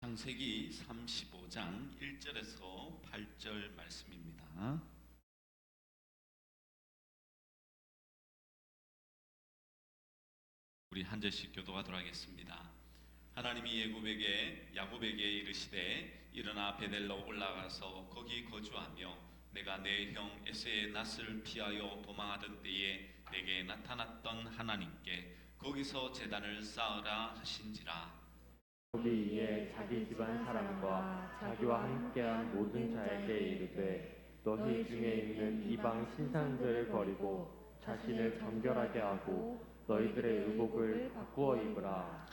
창세기 35장 1절에서 8절 말씀입니다. 우리 한 절씩 교도하도록 하겠습니다. 하나님이 야곱에게 이르시되 일어나 베델로 올라가서 거기 거주하며 내가 내 형 에서의 낯을 피하여 도망하던 때에 내게 나타났던 하나님께 거기서 제단을 쌓으라 하신지라. 야곱이 이에 자기 집안 사람과 자기와 함께한 모든 자에게 이르되 너희 중에 있는 이방 신상들을 버리고 자신을 정결하게 하고 너희들의 의복을 바꾸어 입으라.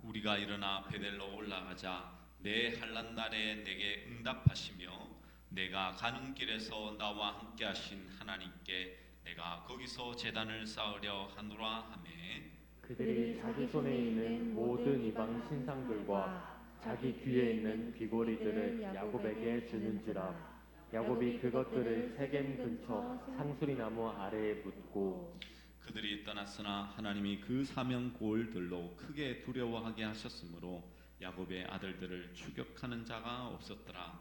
우리가 일어나 베델로 올라가자 내 환난 날에 내게 응답하시며 내가 가는 길에서 나와 함께 하신 하나님께 내가 거기서 제단을 쌓으려 하노라 하매 그들이 자기 손에 있는 모든 이방 신상들과 자기 귀에 있는 귀고리들을 야곱에게 주는지라. 야곱이 그것들을 세겜 근처 상수리나무 아래에 묻고 그들이 떠났으나 하나님이 그 사명 고을들로 크게 두려워하게 하셨으므로 야곱의 아들들을 추격하는 자가 없었더라.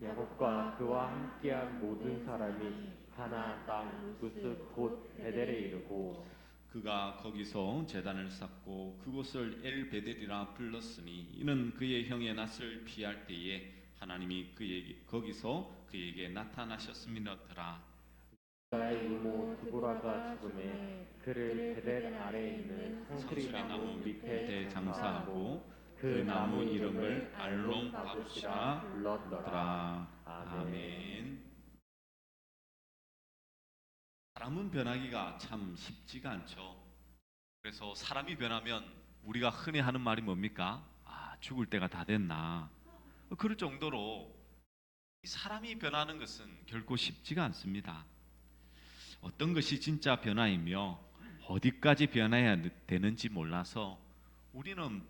야곱과 그와 함께한 모든 사람이 가나안 땅 루스 곧 베델에 이르고 그가 거기서 제단을 쌓고 그곳을 엘베델이라 불렀으니 이는 그의 형의 낯을 피할 때에 하나님이 거기서 그에게 나타나셨음이더라. 그의 이모 드보라가 죽음에 그를 베델 아래에 있는 상수리나무 밑에 장사하고 그 나무 이름을 알론 바굿이라 불렀더라. 아멘. 사람은 변하기가 참 쉽지가 않죠. 그래서 사람이 변하면 우리가 흔히 하는 말이 뭡니까? 죽을 때가 다 됐나? 그럴 정도로 사람이 변하는 것은 결코 쉽지가 않습니다. 어떤 것이 진짜 변화이며 어디까지 변해야 되는지 몰라서 우리는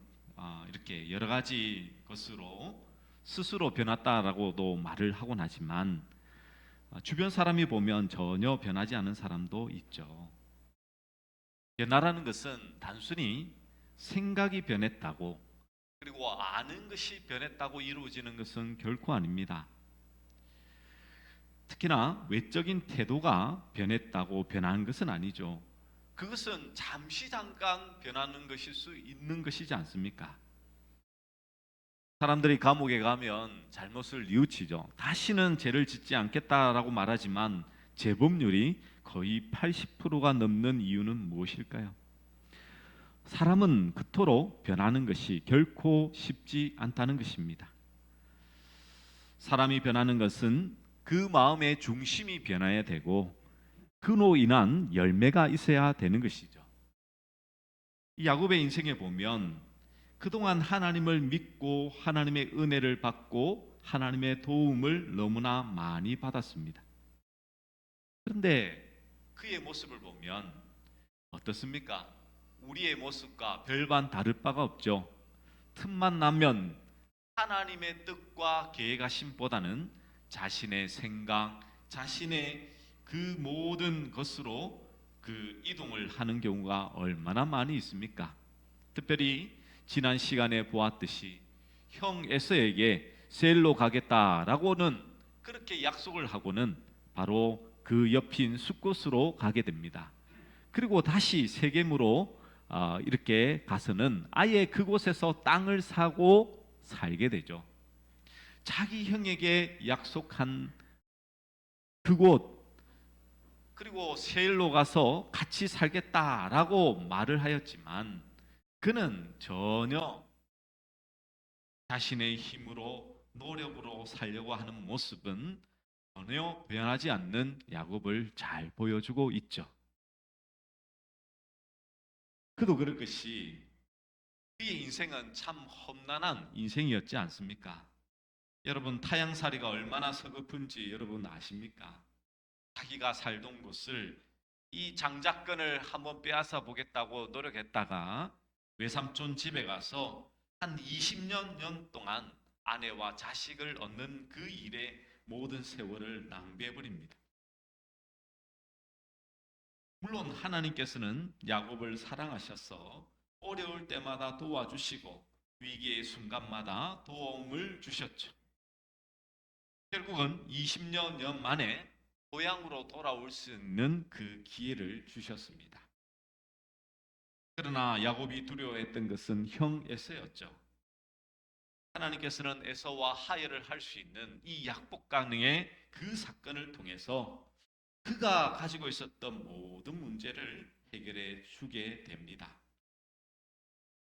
이렇게 여러 가지 것으로 스스로 변했다라고도 말을 하곤 하지만 주변 사람이 보면 전혀 변하지 않은 사람도 있죠. 변화라는 것은 단순히 생각이 변했다고 그리고 아는 것이 변했다고 이루어지는 것은 결코 아닙니다. 특히나 외적인 태도가 변했다고 변한 것은 아니죠. 그것은 잠깐 변하는 것일 수 있는 것이지 않습니까? 사람들이 감옥에 가면 잘못을 뉘우치죠. 다시는 죄를 짓지 않겠다라고 말하지만 재범률이 거의 80%가 넘는 이유는 무엇일까요? 사람은 그토록 변하는 것이 결코 쉽지 않다는 것입니다. 사람이 변하는 것은 그 마음의 중심이 변해야 되고 그로 인한 열매가 있어야 되는 것이죠. 이 야곱의 인생에 보면 그동안 하나님을 믿고 하나님의 은혜를 받고 하나님의 도움을 너무나 많이 받았습니다. 그런데 그의 모습을 보면 어떻습니까? 우리의 모습과 별반 다를 바가 없죠. 틈만 나면 하나님의 뜻과 계획하심보다는 자신의 생각, 자신의 그 모든 것으로 그 이동을 하는 경우가 얼마나 많이 있습니까? 특별히 지난 시간에 보았듯이 형 에서에게 세일로 가겠다라고는 그렇게 약속을 하고는 바로 그 옆인 숫곳으로 가게 됩니다. 그리고 다시 세겜으로 이렇게 가서는 아예 그곳에서 땅을 사고 살게 되죠. 자기 형에게 약속한 그곳 그리고 세일로 가서 같이 살겠다라고 말을 하였지만 그는 전혀 자신의 힘으로 노력으로 살려고 하는 모습은 전혀 변하지 않는 야곱을 잘 보여주고 있죠. 그도 그럴 것이 그의 인생은 참 험난한 인생이었지 않습니까? 여러분 타향살이가 얼마나 서글픈지 여러분 아십니까? 자기가 살던 곳을 이 장자권을 한번 빼앗아 보겠다고 노력했다가 외삼촌 집에 가서 한 20년 동안 아내와 자식을 얻는 그 일에 모든 세월을 낭비해버립니다. 물론 하나님께서는 야곱을 사랑하셔서 어려울 때마다 도와주시고 위기의 순간마다 도움을 주셨죠. 결국은 20여 년 만에 고향으로 돌아올 수 있는 그 기회를 주셨습니다. 그러나 야곱이 두려워했던 것은 형 에서였죠. 하나님께서는 에서와 화해를 할 수 있는 이 약복 가능의 그 사건을 통해서 그가 가지고 있었던 모든 문제를 해결해 주게 됩니다.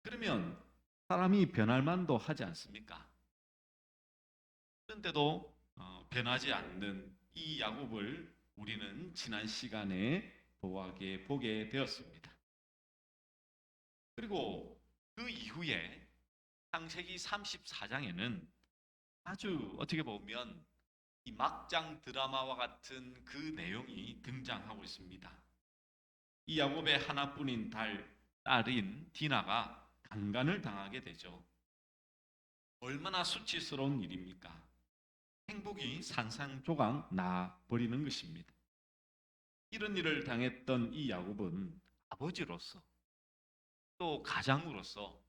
그러면 사람이 변할 만도 하지 않습니까? 그런데도 변하지 않는 이 야곱을 우리는 지난 시간에 보게 되었습니다. 그리고 그 이후에 창세기 34장에는 아주 어떻게 보면 이 막장 드라마와 같은 그 내용이 등장하고 있습니다. 이 야곱의 하나뿐인 딸인 디나가 강간을 당하게 되죠. 얼마나 수치스러운 일입니까? 행복이 산산조각 나 버리는 것입니다. 이런 일을 당했던 이 야곱은 아버지로서 또 가장으로서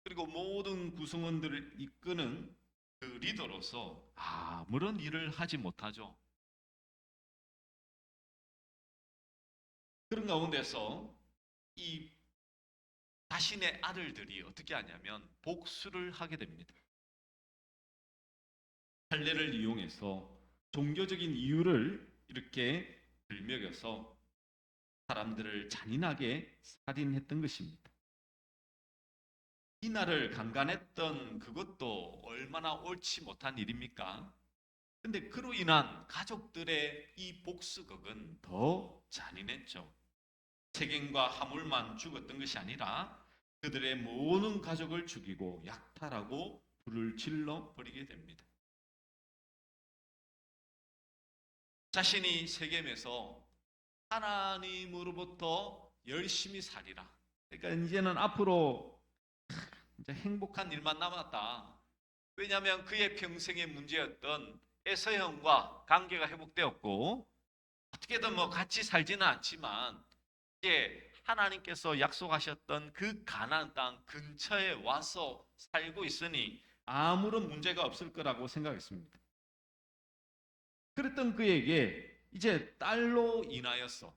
그리고 모든 구성원들을 이끄는 그 리더로서 아무런 일을 하지 못하죠. 그런 가운데서 이 자신의 아들들이 어떻게 하냐면 복수를 하게 됩니다. 할례를 이용해서 종교적인 이유를 이렇게 들먹여서 사람들을 잔인하게 살인했던 것입니다. 이날을 강간했던 그것도 얼마나 옳지 못한 일입니까? 근데 그로 인한 가족들의 이 복수극은 더 잔인했죠. 세겜과 하물만 죽었던 것이 아니라 그들의 모든 가족을 죽이고 약탈하고 불을 질러 버리게 됩니다. 자신이 세겜에서 하나님으로부터 열심히 살리라. 그러니까 이제는 앞으로 이제 행복한 일만 남았다. 왜냐하면 그의 평생의 문제였던 에서형과 관계가 회복되었고 어떻게든 뭐 같이 살지는 않지만 이제 하나님께서 약속하셨던 그 가나안 땅 근처에 와서 살고 있으니 아무런 문제가 없을 거라고 생각했습니다. 그랬던 그에게 이제 딸로 인하여서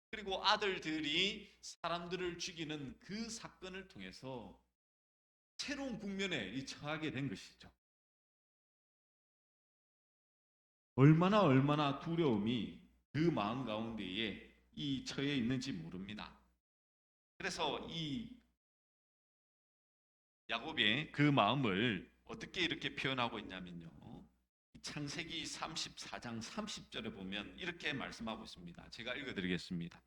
그리고 아들들이 사람들을 죽이는 그 사건을 통해서 새로운 국면에 처하게 된 것이죠. 얼마나 두려움이 그 마음 가운데에 이 처해 있는지 모릅니다. 그래서 이 야곱의 그 마음을 어떻게 이렇게 표현하고 있냐면요. 창세기 34장 30절에 보면 이렇게 말씀하고 있습니다. 제가 읽어드리겠습니다.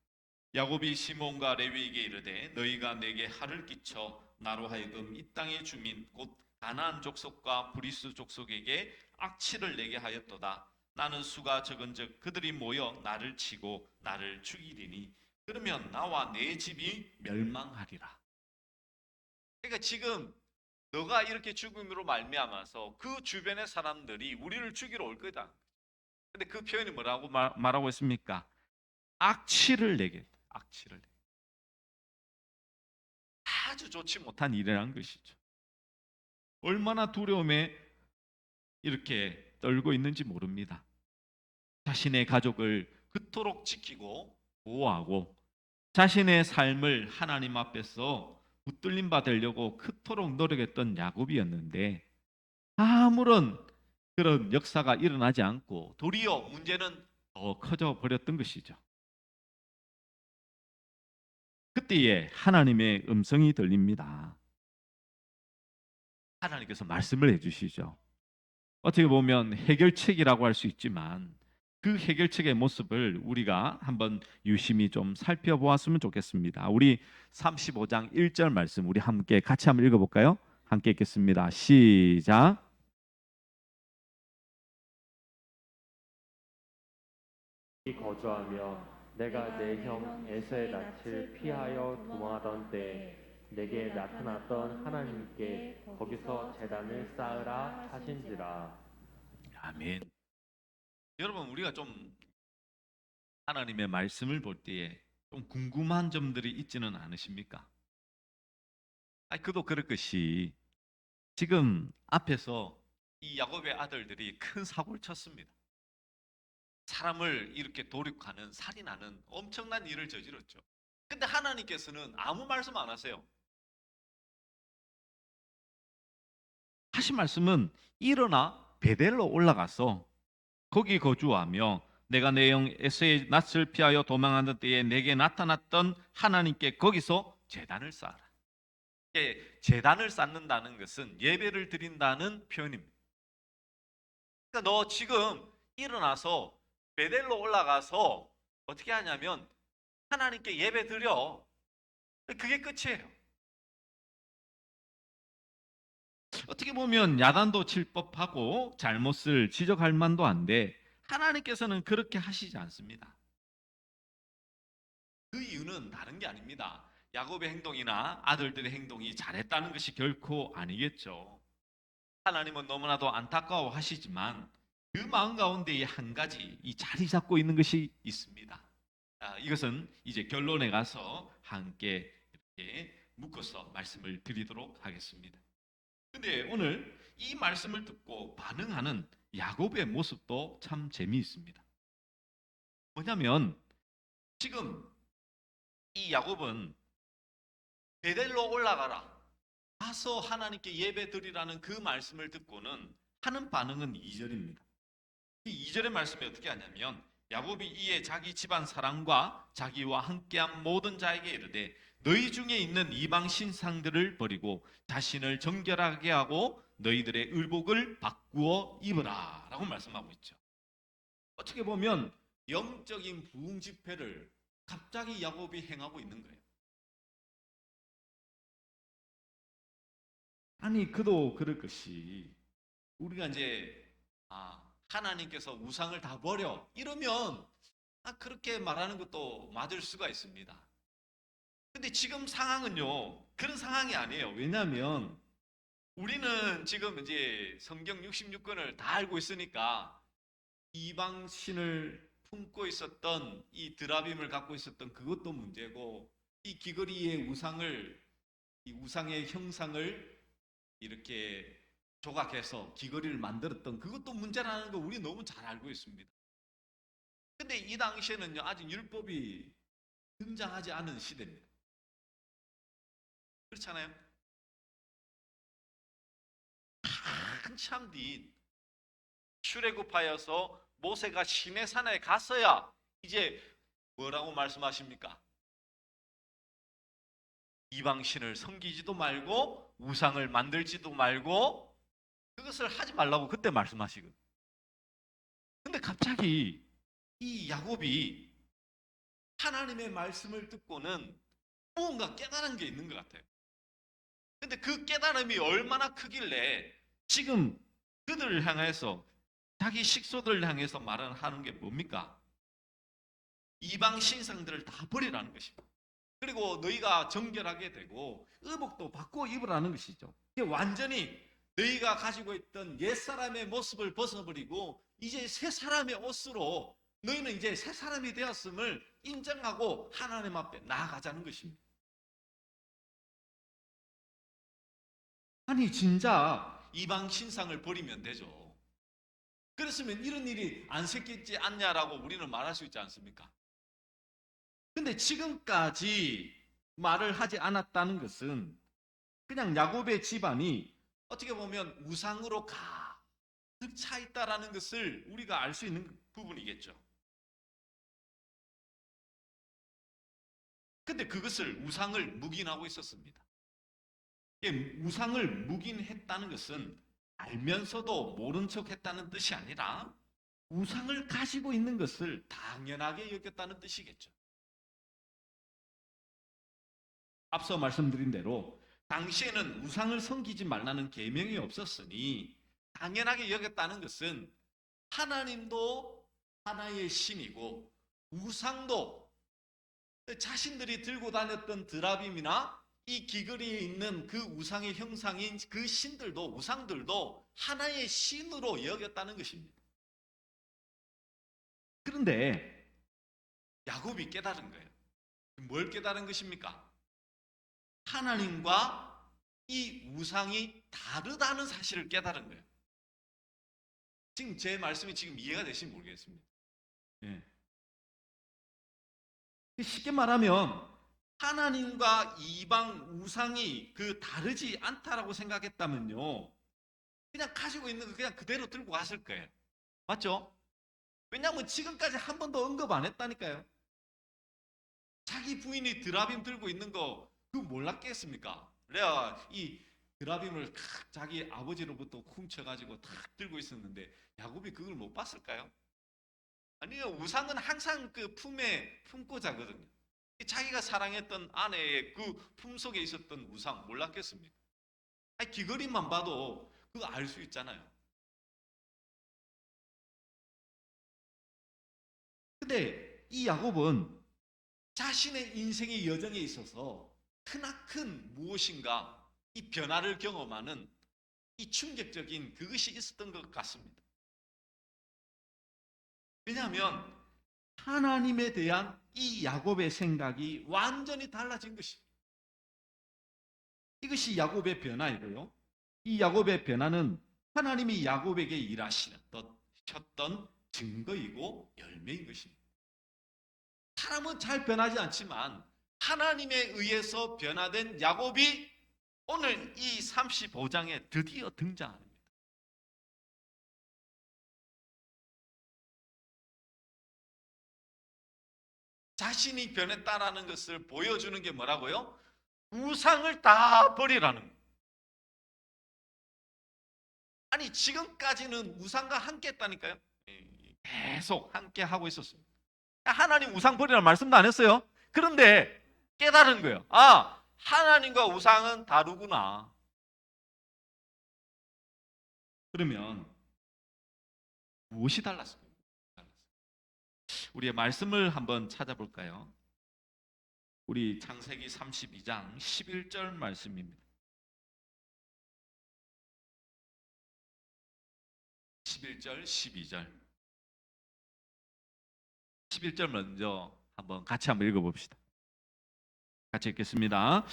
야곱이 시몬과 레위에게 이르되 너희가 내게 할을 끼쳐 나로 하여금 이 땅의 주민 곧 가나안 족속과 브리스 족속에게 악취를 내게 하였도다. 나는 수가 적은즉 그들이 모여 나를 치고 나를 죽이리니 그러면 나와 내 집이 멸망하리라. 그러니까 지금 너가 이렇게 죽음으로 말미암아서 그 주변의 사람들이 우리를 죽이러 올 거다. 근데 그 표현이 뭐라고 말하고 있습니까? 악취를 내게. 악취를 내게. 아주 좋지 못한 일이라는 것이죠. 얼마나 두려움에 이렇게 떨고 있는지 모릅니다. 자신의 가족을 그토록 지키고 보호하고 자신의 삶을 하나님 앞에서 붙들림 받으려고 그토록 노력했던 야곱이었는데 아무런 그런 역사가 일어나지 않고 도리어 문제는 더 커져 버렸던 것이죠. 그때에 하나님의 음성이 들립니다. 하나님께서 말씀을 해주시죠. 어떻게 보면 해결책이라고 할 수 있지만 그 해결책의 모습을 우리가 한번 유심히 좀 살펴보았으면 좋겠습니다. 우리 35장 1절 말씀 우리 함께 같이 한번 읽어볼까요? 함께 읽겠습니다. 시작. 거주하며 내가 내 형 에서의 낯을 피하여 도망하던 때에 내게 나타났던 하나님께 거기서 제단을 쌓으라 하신지라. 아멘. 여러분 우리가 좀 하나님의 말씀을 볼 때에 좀 궁금한 점들이 있지는 않으십니까? 그도 그럴 것이 지금 앞에서 이 야곱의 아들들이 큰 사고를 쳤습니다. 사람을 이렇게 도륙하는 살인하는 엄청난 일을 저질렀죠. 근데 하나님께서는 아무 말씀 안 하세요. 하신 말씀은 일어나 베델로 올라가서 거기 거주하며 내가 내 영 에서의 낯을 피하여 도망하는 때에 내게 나타났던 하나님께 거기서 제단을 쌓아라. 제단을 쌓는다는 것은 예배를 드린다는 표현입니다. 그러니까 너 지금 일어나서 베델로 올라가서 어떻게 하냐면 하나님께 예배 드려. 그게 끝이에요. 어떻게 보면 야단도 칠 법하고 잘못을 지적할 만도 한데 하나님께서는 그렇게 하시지 않습니다. 그 이유는 다른 게 아닙니다. 야곱의 행동이나 아들들의 행동이 잘했다는 것이 결코 아니겠죠. 하나님은 너무나도 안타까워 하시지만 그 마음 가운데에 한 가지 이 자리 잡고 있는 것이 있습니다. 이것은 이제 결론에 가서 함께 이렇게 묶어서 말씀을 드리도록 하겠습니다. 근데 오늘 이 말씀을 듣고 반응하는 야곱의 모습도 참 재미있습니다. 뭐냐면 지금 이 야곱은 베델로 올라가라. 가서 하나님께 예배 드리라는 그 말씀을 듣고는 하는 반응은 2절입니다. 이 2절의 말씀이 어떻게 하냐면 야곱이 이에 자기 집안 사람과 자기와 함께한 모든 자에게 이르되 너희 중에 있는 이방 신상들을 버리고 자신을 정결하게 하고 너희들의 의복을 바꾸어 입으라 라고 말씀하고 있죠. 어떻게 보면 영적인 부흥 집회를 갑자기 야곱이 행하고 있는 거예요. 아니 그도 그럴 것이 우리가 이제 하나님께서 우상을 다 버려 이러면 그렇게 말하는 것도 맞을 수가 있습니다. 근데 지금 상황은요 그런 상황이 아니에요. 왜냐하면 우리는 지금 이제 성경 66권을 다 알고 있으니까 이방 신을 품고 있었던 이 드라빔을 갖고 있었던 그것도 문제고 이 귀걸이의 이 우상의 형상을 이렇게 조각해서 귀걸이를 만들었던 그것도 문제라는 거 우리 너무 잘 알고 있습니다. 근데 이 당시에는요 아직 율법이 등장하지 않은 시대입니다. 그렇잖아요? 한참 뒤 출애굽하여서 모세가 시내산에 갔어야 이제 뭐라고 말씀하십니까? 이방신을 섬기지도 말고 우상을 만들지도 말고 그것을 하지 말라고 그때 말씀하시거든요. 근데 갑자기 이 야곱이 하나님의 말씀을 듣고는 무언가 깨달은 게 있는 것 같아요. 근데 그 깨달음이 얼마나 크길래 지금 그들을 향해서 자기 식소들을 향해서 말하는 게 뭡니까? 이방 신상들을 다 버리라는 것입니다. 그리고 너희가 정결하게 되고 의복도 바꿔 입으라는 것이죠. 이게 완전히 너희가 가지고 있던 옛사람의 모습을 벗어버리고 이제 새 사람의 옷으로 너희는 이제 새 사람이 되었음을 인정하고 하나님 앞에 나아가자는 것입니다. 아니 진짜 이방 신상을 버리면 되죠. 그랬으면 이런 일이 안 생기지 않냐라고 우리는 말할 수 있지 않습니까? 근데 지금까지 말을 하지 않았다는 것은 그냥 야곱의 집안이 어떻게 보면 우상으로 가득 차 있다라는 것을 우리가 알 수 있는 부분이겠죠. 근데 그것을 우상을 묵인하고 있었습니다. 우상을 묵인했다는 것은 알면서도 모른 척 했다는 뜻이 아니라 우상을 가지고 있는 것을 당연하게 여겼다는 뜻이겠죠. 앞서 말씀드린 대로 당시에는 우상을 섬기지 말라는 계명이 없었으니 당연하게 여겼다는 것은 하나님도 하나의 신이고 우상도 자신들이 들고 다녔던 드라빔이나 이 귀걸이에 있는 그 우상의 형상인 그 신들도 우상들도 하나의 신으로 여겼다는 것입니다. 그런데 야곱이 깨달은 거예요. 뭘 깨달은 것입니까? 하나님과 이 우상이 다르다는 사실을 깨달은 거예요. 지금 제 말씀이 지금 이해가 되시면 모르겠습니다. 예. 쉽게 말하면 하나님과 이방 우상이 다르지 않다라고 생각했다면요, 그냥 가지고 있는 거 그냥 그대로 들고 갔을 거예요. 맞죠? 왜냐하면 지금까지 한 번도 언급 안 했다니까요. 자기 부인이 드라빔 들고 있는 거 그거 몰랐겠습니까? 레아가 이 드라빔을 탁 자기 아버지로부터 훔쳐가지고 탁 들고 있었는데 야곱이 그걸 못 봤을까요? 아니요, 우상은 항상 그 품에 품고 자거든요. 자기가 사랑했던 아내의 그 품 속에 있었던 우상 몰랐겠습니까? 아니, 귀걸이만 봐도 그거 알 수 있잖아요. 근데 이 야곱은 자신의 인생의 여정에 있어서 크나큰 무엇인가 이 변화를 경험하는 이 충격적인 그것이 있었던 것 같습니다. 왜냐하면 하나님에 대한 이 야곱의 생각이 완전히 달라진 것입니다. 이것이 야곱의 변화이고요. 이 야곱의 변화는 하나님이 야곱에게 일하셨던 증거이고 열매인 것입니다. 사람은 잘 변하지 않지만 하나님에 의해서 변화된 야곱이 오늘 이 35장에 드디어 등장합니다. 자신이 변했다라는 것을 보여주는 게 뭐라고요? 우상을 다 버리라는 거예요. 아니, 지금까지는 우상과 함께 했다니까요. 계속 함께 하고 있었어요. 하나님 우상 버리라는 말씀도 안 했어요. 그런데 깨달은 거예요. 아, 하나님과 우상은 다르구나. 그러면 무엇이 달랐을까요? 우리의 말씀을 한번 찾아볼까요? 우리 창세기 32장 11절 말씀입니다. 11절, 12절. 11절 먼저 같이 한번 읽어봅시다. 같이 읽겠습니다.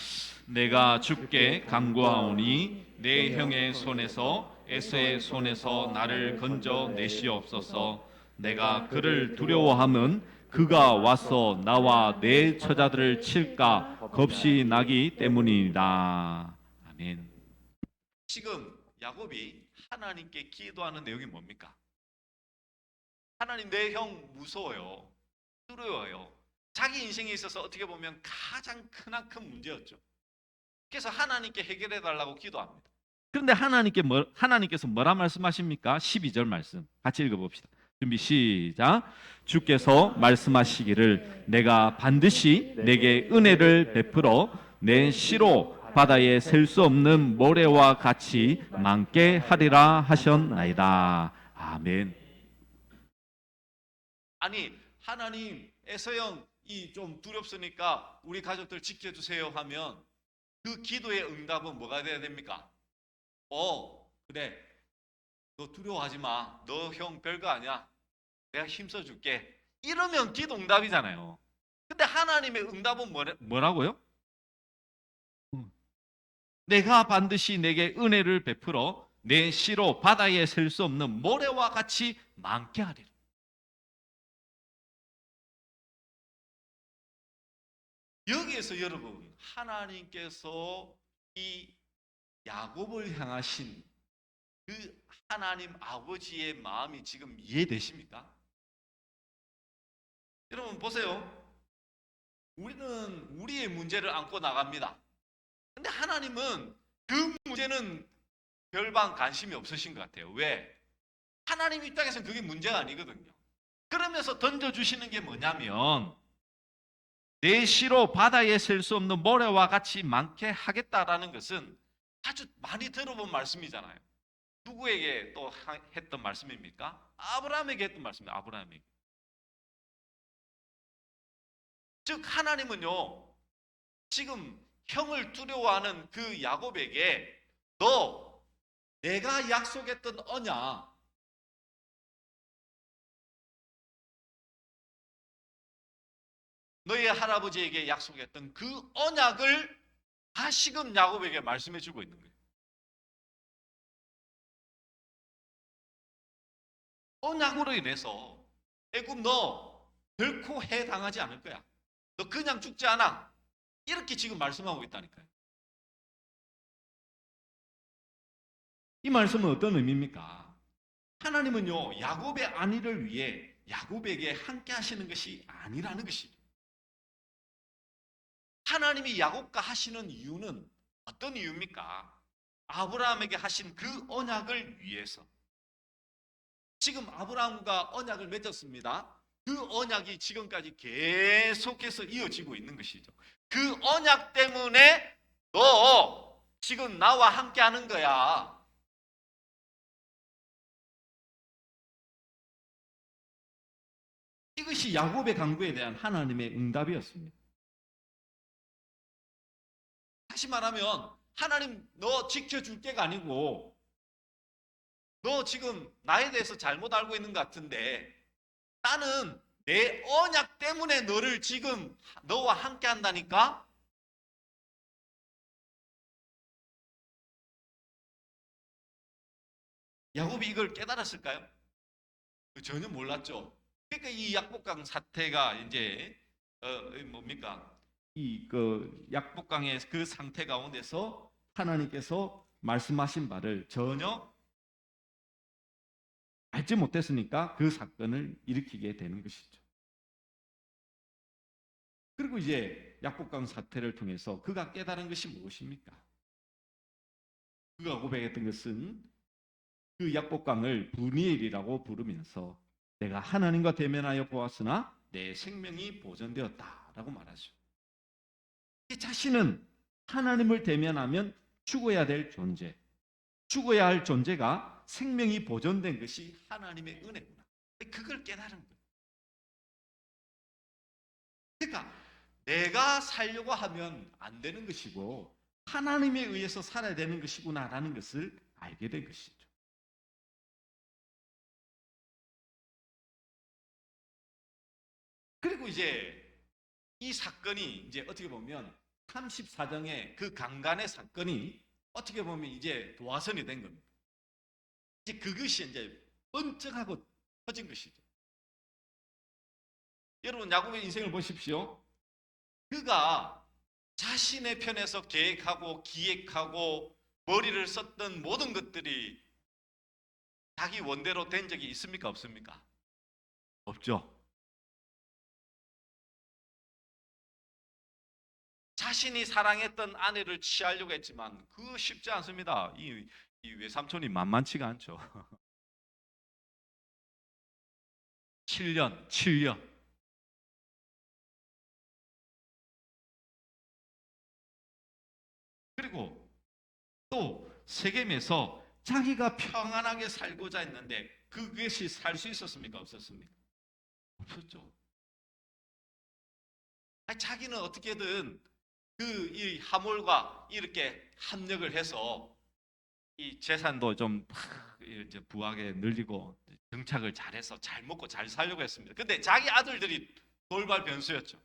내가 주께 간구하오니 내 형의 손에서 에서의 손에서 나를 건져 내시옵소서. 내가 그를 두려워함은 그가 와서 나와 내 처자들을 칠까 겁이 나기 때문이다. 아멘. 지금 야곱이 하나님께 기도하는 내용이 뭡니까? 하나님, 내 형 무서워요. 두려워요. 자기 인생에 있어서 어떻게 보면 가장 크나큰 문제였죠. 그래서 하나님께 해결해 달라고 기도합니다. 그런데 하나님께서 뭐라 말씀하십니까? 12절 말씀 같이 읽어봅시다. 준비 시작. 주께서 말씀하시기를 내가 반드시 내게 은혜를 베풀어 내 시로 바다에 셀 수 없는 모래와 같이 많게 하리라 하셨나이다. 아멘. 아니, 하나님, 에서형 좀 두렵으니까 우리 가족들 지켜주세요 하면 그 기도의 응답은 뭐가 돼야 됩니까? 그래, 너 두려워하지 마. 너 형 별거 아니야. 내가 힘써줄게. 이러면 기도 응답이잖아요. 근데 하나님의 응답은 뭐라고요? 내가 반드시 내게 은혜를 베풀어 내 시로 바다에 셀 수 없는 모래와 같이 많게 하리라. 여기에서 여러분, 하나님께서 이 야곱을 향하신 그 하나님 아버지의 마음이 지금 이해되십니까? 여러분 보세요. 우리는 우리의 문제를 안고 나갑니다. 근데 하나님은 그 문제는 별반 관심이 없으신 것 같아요. 왜? 하나님 입장에서는 그게 문제가 아니거든요. 그러면서 던져주시는 게 뭐냐면 내 시로 바다에 셀 수 없는 모래와 같이 많게 하겠다라는 것은 아주 많이 들어본 말씀이잖아요. 누구에게 또 했던 말씀입니까? 아브라함에게 했던 말씀입니다. 아브라함에게. 즉 하나님은요, 지금 형을 두려워하는 그 야곱에게 너 내가 약속했던 언약, 너희 할아버지에게 약속했던 그 언약을 다시금 야곱에게 말씀해 주고 있는 거예요. 언약으로 인해서 애굽 너 결코 해당하지 않을 거야. 너 그냥 죽지 않아. 이렇게 지금 말씀하고 있다니까요. 이 말씀은 어떤 의미입니까? 하나님은요, 야곱의 안위를 위해 야곱에게 함께 하시는 것이 아니라는 것이죠. 하나님이 야곱과 하시는 이유는 어떤 이유입니까? 아브라함에게 하신 그 언약을 위해서. 지금 아브라함과 언약을 맺었습니다. 그 언약이 지금까지 계속해서 이어지고 있는 것이죠. 그 언약 때문에 너 지금 나와 함께 하는 거야. 이것이 야곱의 간구에 대한 하나님의 응답이었습니다. 다시 말하면 하나님 너 지켜줄 게가 아니고 너 지금 나에 대해서 잘못 알고 있는 것 같은데 나는 내 언약 때문에 너를 지금 너와 함께 한다니까? 야곱이 이걸 깨달았을까요? 전혀 몰랐죠. 그러니까 이 약복강 사태가 이제 뭡니까? 이 그 약복강의 그 상태 가운데서 하나님께서 말씀하신 바를 전혀 알지 못했으니까 그 사건을 일으키게 되는 것이죠. 그리고 이제 약복강 사태를 통해서 그가 깨달은 것이 무엇입니까? 그가 고백했던 것은 그 약복강을 브니엘이라고 부르면서 내가 하나님과 대면하여 보았으나 내 생명이 보존되었다라고 말하죠. 자신은 하나님을 대면하면 죽어야 될 존재, 죽어야 할 존재가 생명이 보존된 것이 하나님의 은혜구나. 그걸 깨달은 거예요. 그러니까 내가 살려고 하면 안 되는 것이고 하나님에 의해서 살아야 되는 것이구나라는 것을 알게 된 것이죠. 그리고 이제 이 사건이 이제 어떻게 보면 34정의 그 강간의 사건이 어떻게 보면 이제 도화선이 된 겁니다. 이제 그것이 이제 번쩍하고 터진 것이죠. 여러분 야곱의 인생을 보십시오. 그가 자신의 편에서 계획하고 기획하고 머리를 썼던 모든 것들이 자기 원대로 된 적이 있습니까? 없습니까? 없죠. 자신이 사랑했던 아내를 취하려고 했지만 그거 쉽지 않습니다. 이 외삼촌이 만만치가 않죠. 7년. 그리고 또 세겜에서 자기가 평안하게 살고자 했는데 그것이 살 수 있었습니까? 없었습니까? 없었죠. 아니, 자기는 어떻게든 그 이 하몰과 이렇게 합력을 해서 이 재산도 좀 이제 부하게 늘리고 정착을 잘해서 잘 먹고 잘 살려고 했습니다. 근데 자기 아들들이 돌발 변수였죠.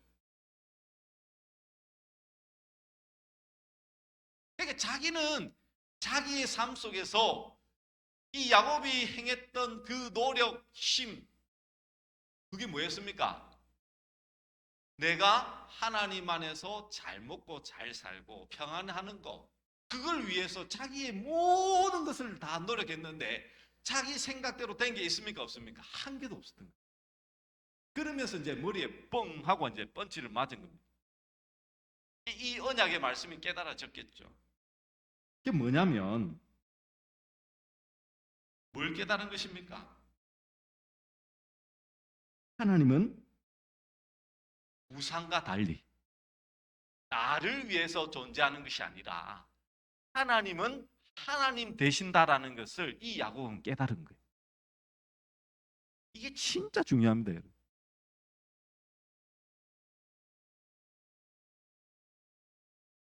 그러니까 자기는 자기의 삶 속에서 이 야곱이 행했던 그 노력, 힘, 그게 뭐였습니까? 내가 하나님 안에서 잘 먹고 잘 살고 평안하는 거, 그걸 위해서 자기의 모든 것을 다 노력했는데 자기 생각대로 된 게 있습니까? 없습니까? 한 개도 없었던 거예요. 그러면서 이제 머리에 뻥 하고 이제 펀치를 맞은 겁니다. 이 언약의 말씀이 깨달아졌겠죠. 그게 뭐냐면 뭘 깨달은 것입니까? 하나님은 우상과 달리 나를 위해서 존재하는 것이 아니라 하나님은 하나님 되신다라는 것을 이 야곱은 깨달은 거예요. 이게 진짜 중요합니다, 여러분.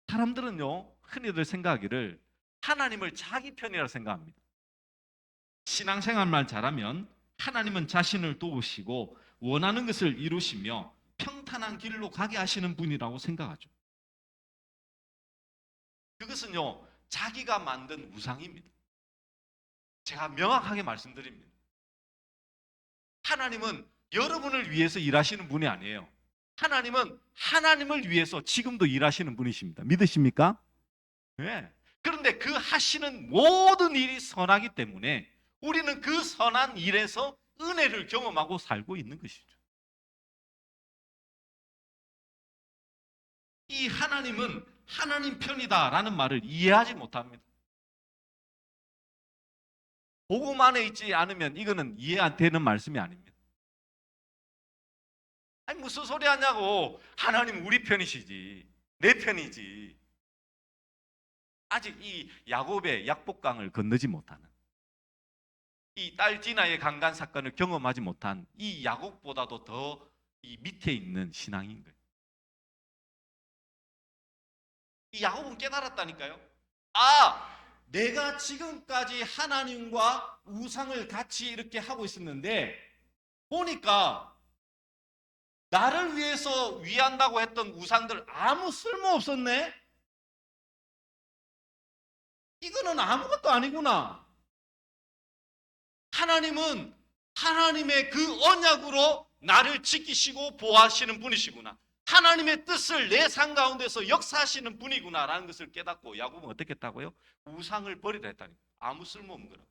사람들은요, 흔히들 생각하기를 하나님을 자기 편이라 생각합니다. 신앙생활만 잘하면 하나님은 자신을 도우시고 원하는 것을 이루시며 평탄한 길로 가게 하시는 분이라고 생각하죠. 그것은요, 자기가 만든 우상입니다. 제가 명확하게 말씀드립니다. 하나님은 여러분을 위해서 일하시는 분이 아니에요. 하나님은 하나님을 위해서 지금도 일하시는 분이십니다. 믿으십니까? 네. 그런데 그 하시는 모든 일이 선하기 때문에 우리는 그 선한 일에서 은혜를 경험하고 살고 있는 것이죠. 이 하나님은 하나님 편이다라는 말을 이해하지 못합니다. 복음 안에 있지 않으면 이거는 이해 안 되는 말씀이 아닙니다. 아니 무슨 소리 하냐고. 하나님 우리 편이시지, 내 편이지. 아직 이 야곱의 약복강을 건너지 못하는, 이 딸 디나의 강간 사건을 경험하지 못한 이 야곱보다도 더 이 밑에 있는 신앙인 거예요. 이 야곱은 깨달았다니까요. 아, 내가 지금까지 하나님과 우상을 같이 이렇게 하고 있었는데 보니까 나를 위해서 위한다고 했던 우상들 아무 쓸모 없었네. 이거는 아무것도 아니구나. 하나님은 하나님의 그 언약으로 나를 지키시고 보호하시는 분이시구나. 하나님의 뜻을 내 삶 가운데서 역사하시는 분이구나라는 것을 깨닫고 야곱은 어떻게 했다고요? 우상을 버리라 했다니. 아무 쓸모없는 거라고.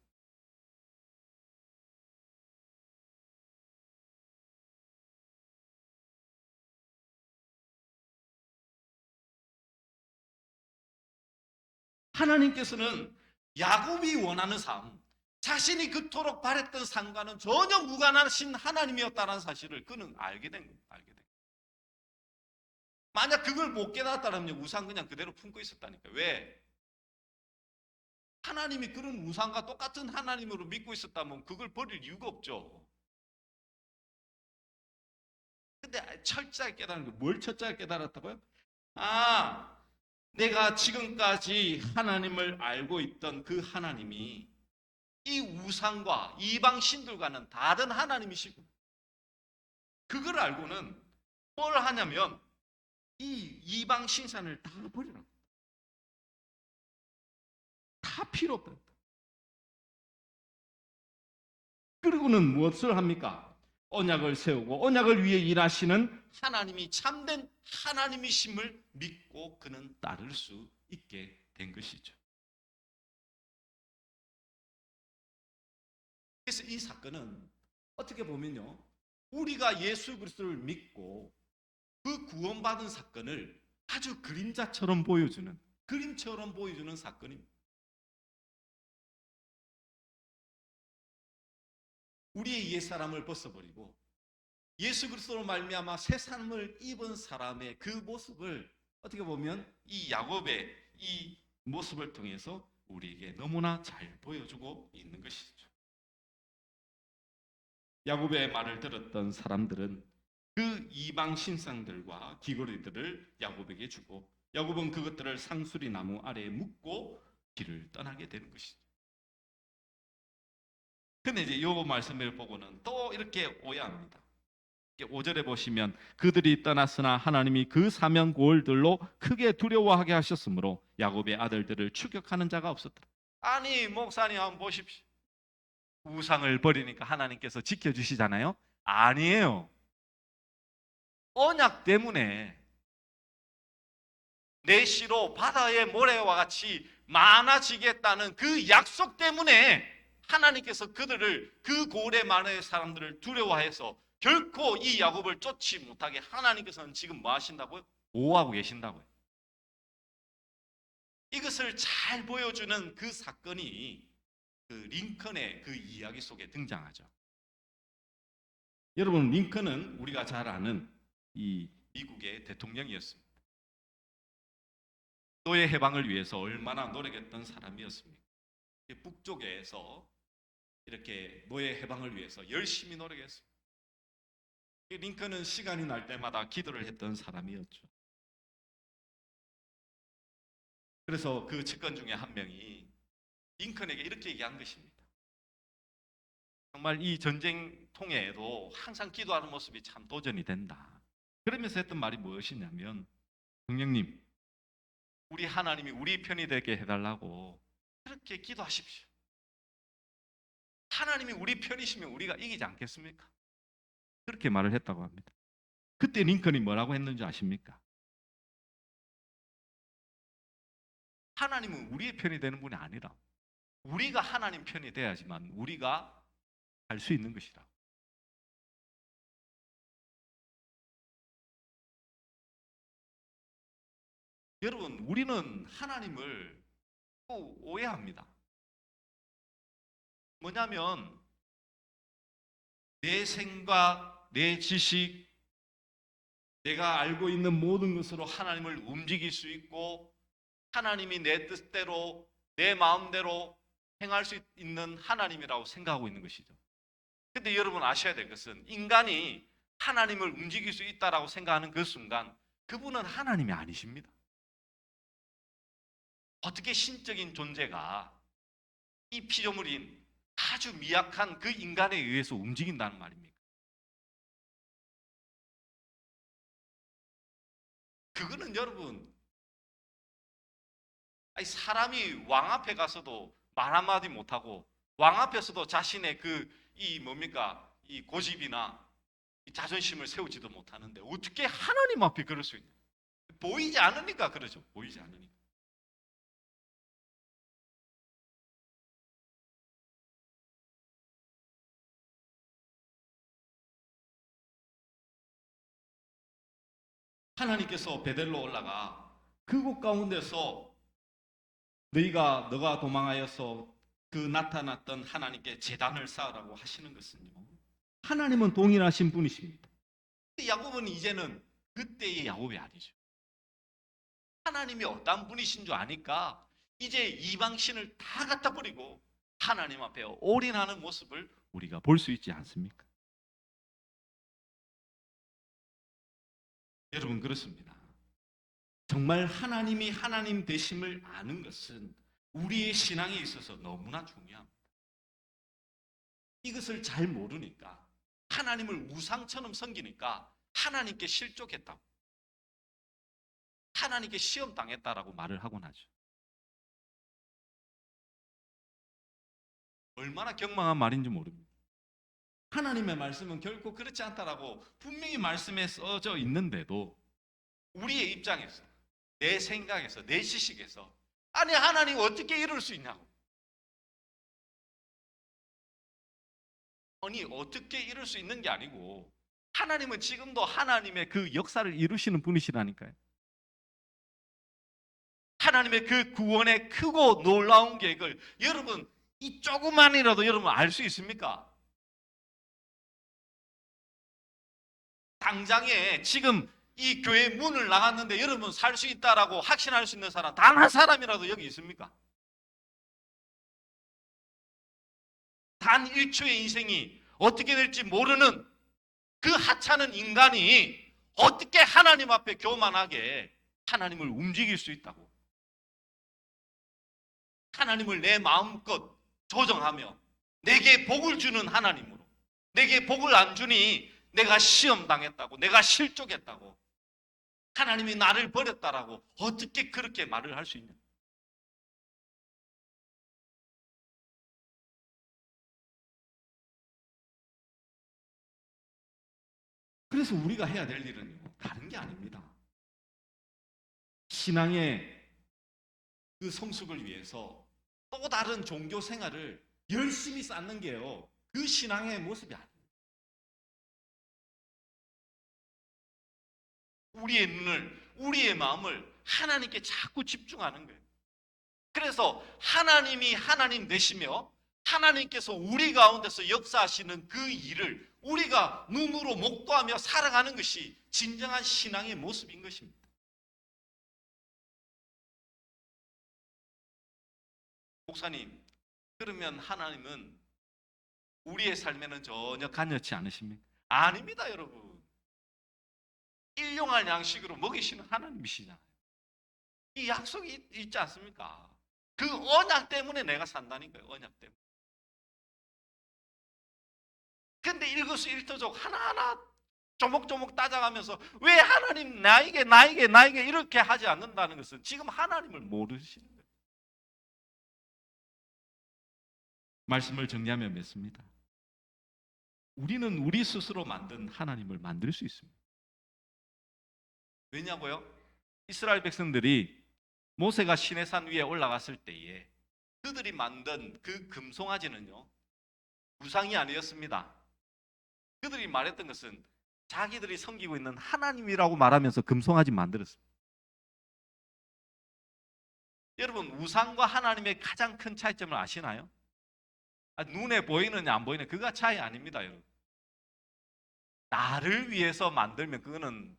하나님께서는 야곱이 원하는 삶, 자신이 그토록 바랬던 삶과는 전혀 무관하신 하나님이었다는 사실을 그는 알게 된 거예요. 만약 그걸 못 깨닫았다면 우상 그냥 그대로 품고 있었다니까. 왜? 하나님이 그런 우상과 똑같은 하나님으로 믿고 있었다면 그걸 버릴 이유가 없죠. 근데 철저하게 깨달은 거, 뭘 철저하게 깨달았다고요? 아, 내가 지금까지 하나님을 알고 있던 그 하나님이 이 우상과 이방 신들과는 다른 하나님이시고, 그걸 알고는 뭘 하냐면 이 이방 신산을 다 버리라고. 다 필요 없다. 그리고는 무엇을 합니까? 언약을 세우고 언약을 위해 일하시는 하나님이 참된 하나님이심을 믿고 그는 따를 수 있게 된 것이죠. 그래서 이 사건은 어떻게 보면요, 우리가 예수 그리스도를 믿고 그 구원받은 사건을 아주 그림자처럼 보여주는, 그림처럼 보여주는 사건입니다. 우리의 옛사람을 벗어버리고 예수 그리스도로 말미암아 새 삶을 입은 사람의 그 모습을 어떻게 보면 이 야곱의 이 모습을 통해서 우리에게 너무나 잘 보여주고 있는 것이죠. 야곱의 말을 들었던 사람들은 그 이방 신상들과 귀걸이들을 야곱에게 주고 야곱은 그것들을 상수리 나무 아래에 묻고 길을 떠나게 되는 것이죠. 근데 이제 이 말씀을 보고는 또 이렇게 오해합니다. 5절에 보시면 그들이 떠났으나 하나님이 그 사명 고을들로 크게 두려워하게 하셨으므로 야곱의 아들들을 추격하는 자가 없었더라. 아니 목사님 한번 보십시오. 우상을 버리니까 하나님께서 지켜주시잖아요. 아니에요. 언약 때문에 내 시로 바다의 모래와 같이 많아지겠다는 그 약속 때문에 하나님께서 그들을, 그 고래 많은 사람들을 두려워해서 결코 이 야곱을 쫓지 못하게 하나님께서는 지금 뭐 하신다고요? 보호하고 계신다고요. 이것을 잘 보여주는 그 사건이 그 링컨의 그 이야기 속에 등장하죠. 여러분, 링컨은 우리가 잘 아는 이 미국의 대통령이었습니다. 노예 해방을 위해서 얼마나 노력했던 사람이었습니까? 북쪽에서 이렇게 노예 해방을 위해서 열심히 노력했습니다. 링컨은 시간이 날 때마다 기도를 했던 사람이었죠. 그래서 그 측근 중에 한 명이 링컨에게 이렇게 얘기한 것입니다. 정말 이 전쟁통에도 항상 기도하는 모습이 참 도전이 된다. 그러면서 했던 말이 무엇이냐면, 형님, 우리 하나님이 우리 편이 되게 해달라고 그렇게 기도하십시오. 하나님이 우리 편이시면 우리가 이기지 않겠습니까? 그렇게 말을 했다고 합니다. 그때 링컨이 뭐라고 했는지 아십니까? 하나님은 우리의 편이 되는 분이 아니라 우리가 하나님 편이 돼야지만 우리가 할 수 있는 것이라. 여러분, 우리는 하나님을 또 오해합니다. 뭐냐면 내 생각, 내 지식, 내가 알고 있는 모든 것으로 하나님을 움직일 수 있고 하나님이 내 뜻대로 내 마음대로 행할 수 있는 하나님이라고 생각하고 있는 것이죠. 근데 여러분 아셔야 될 것은 인간이 하나님을 움직일 수 있다라고 생각하는 그 순간 그분은 하나님이 아니십니다. 어떻게 신적인 존재가 이 피조물인 아주 미약한 그 인간에 의해서 움직인다는 말입니까? 그거는 여러분, 사람이 왕 앞에 가서도 말 한마디 못하고 왕 앞에서도 자신의 이 고집이나 이 자존심을 세우지도 못하는데 어떻게 하나님 앞에 그럴 수 있냐? 보이지 않으니까 그러죠. 보이지 않으니까. 하나님께서 베델로 올라가 그곳 가운데서 너가 도망하여서 그 나타났던 하나님께 제단을 쌓으라고 하시는 것은요, 하나님은 동일하신 분이십니다. 야곱은 이제는 그때의 야곱이 아니죠. 하나님이 어떤 분이신 줄 아니까 이제 이방신을 다 갖다 버리고 하나님 앞에 올인하는 모습을 우리가 볼 수 있지 않습니까? 여러분, 그렇습니다. 정말 하나님이 하나님 되심을 아는 것은 우리의 신앙에 있어서 너무나 중요합니다. 이것을 잘 모르니까 하나님을 우상처럼 섬기니까 하나님께 실족했다고, 하나님께 시험 당했다라고 말을 하곤 하죠. 얼마나 경망한 말인지 모릅니다. 하나님의 말씀은 결코 그렇지 않다라고 분명히 말씀에 써져 있는데도 우리의 입장에서, 내 생각에서, 내 지식에서 아니 하나님 어떻게 이럴 수 있냐고, 아니 어떻게 이럴 수 있는 게 아니고 하나님은 지금도 하나님의 그 역사를 이루시는 분이시라니까요. 하나님의 그 구원의 크고 놀라운 계획을 여러분 이 조금만이라도 여러분 알 수 있습니까? 당장에 지금 이 교회 문을 나갔는데 여러분 살 수 있다라고 확신할 수 있는 사람 단 한 사람이라도 여기 있습니까? 단 1초의 인생이 어떻게 될지 모르는 그 하찮은 인간이 어떻게 하나님 앞에 교만하게 하나님을 움직일 수 있다고, 하나님을 내 마음껏 조정하며 내게 복을 주는 하나님으로, 내게 복을 안 주니 내가 시험 당했다고, 내가 실족했다고, 하나님이 나를 버렸다라고 어떻게 그렇게 말을 할 수 있냐? 그래서 우리가 해야 될 일은 다른 게 아닙니다. 신앙의 그 성숙을 위해서 또 다른 종교 생활을 열심히 쌓는 게요, 그 신앙의 모습이 아닙니다. 우리의 눈을, 우리의 마음을 하나님께 자꾸 집중하는 거예요. 그래서 하나님이 하나님 되시며 하나님께서 우리 가운데서 역사하시는 그 일을 우리가 눈으로 목도하며 살아가는 것이 진정한 신앙의 모습인 것입니다. 목사님, 그러면 하나님은 우리의 삶에는 전혀 관여치 않으십니까? 아닙니다, 여러분. 일용할 양식으로 먹이시는 하나님이시잖아요. 이 약속이 있지 않습니까? 그 언약 때문에 내가 산다니까요. 언약 때문에. 근데 일거수일투족 하나하나 조목조목 따져가면서 왜 하나님 나에게 이렇게 하지 않는다는 것은 지금 하나님을 모르시는 거예요. 말씀을 정리하면 맺습니다. 우리는 우리 스스로 만든 하나님을 만들 수 있습니다. 왜냐고요? 이스라엘 백성들이 모세가 시내산 위에 올라갔을 때에 그들이 만든 그 금송아지는요, 우상이 아니었습니다. 그들이 말했던 것은 자기들이 섬기고 있는 하나님이라고 말하면서 금송아지 만들었습니다. 여러분, 우상과 하나님의 가장 큰 차이점을 아시나요? 눈에 보이느냐 안 보이느냐 그가 차이 아닙니다, 여러분. 나를 위해서 만들면 그거는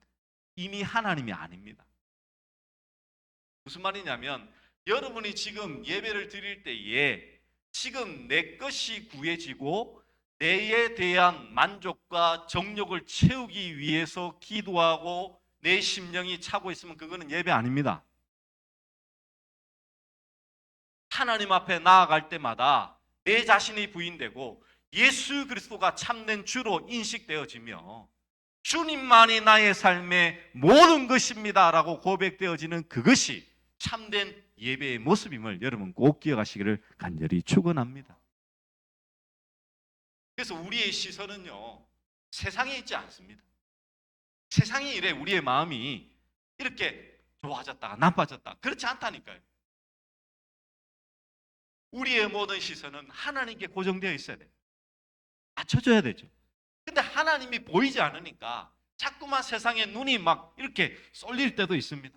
이미 하나님이 아닙니다. 무슨 말이냐면 여러분이 지금 예배를 드릴 때에 지금 내 것이 구해지고 내에 대한 만족과 정욕을 채우기 위해서 기도하고 내 심령이 차고 있으면 그거는 예배 아닙니다. 하나님 앞에 나아갈 때마다 내 자신이 부인되고 예수 그리스도가 참된 주로 인식되어지며 주님만이 나의 삶의 모든 것입니다 라고 고백되어지는 그것이 참된 예배의 모습임을 여러분 꼭 기억하시기를 간절히 축원합니다. 그래서 우리의 시선은요, 세상에 있지 않습니다. 세상에 이래 우리의 마음이 이렇게 좋아졌다가 나빠졌다, 그렇지 않다니까요. 우리의 모든 시선은 하나님께 고정되어 있어야 돼요. 맞춰줘야 되죠. 근데 하나님이 보이지 않으니까 자꾸만 세상에 눈이 막 이렇게 쏠릴 때도 있습니다.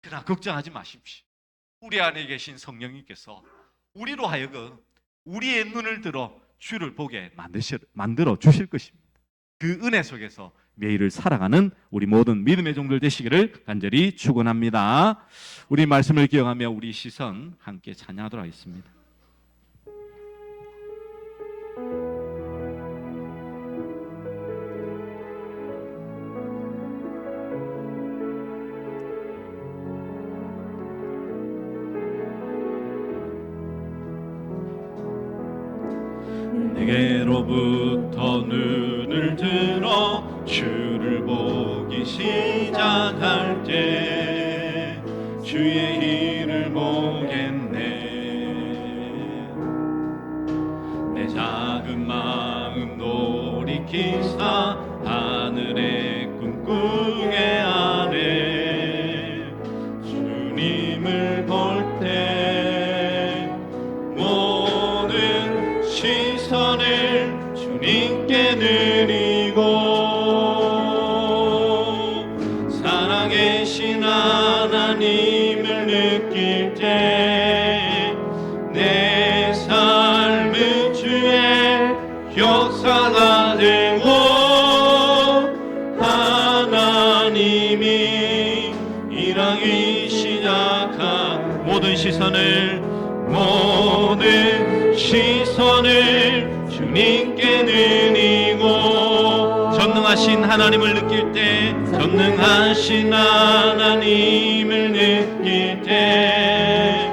그러나 걱정하지 마십시오. 우리 안에 계신 성령님께서 우리로 하여금 우리의 눈을 들어 주를 보게 만들어 주실 것입니다. 그 은혜 속에서 매일을 살아가는 우리 모든 믿음의 종들 되시기를 간절히 축원합니다. 우리 말씀을 기억하며 우리 시선 함께 찬양하도록 하겠습니다. 내게로부터 눈을 들어 주를 보기 시작할 때 주의 일을 보겠네. 내 작은 마음 돌이키사 하늘의 꿈꾸게 하네. 주님을 볼 때 모든 시선을 주님께 드리고 살아계신 하나님을 느낄 때 내 삶은 주의 역사가 되고 하나님이 일하기 시작한 모든 시선을 주님께 드리고 전능하신 하나님을 느낄 때 전능하신 하나님을 느낄 때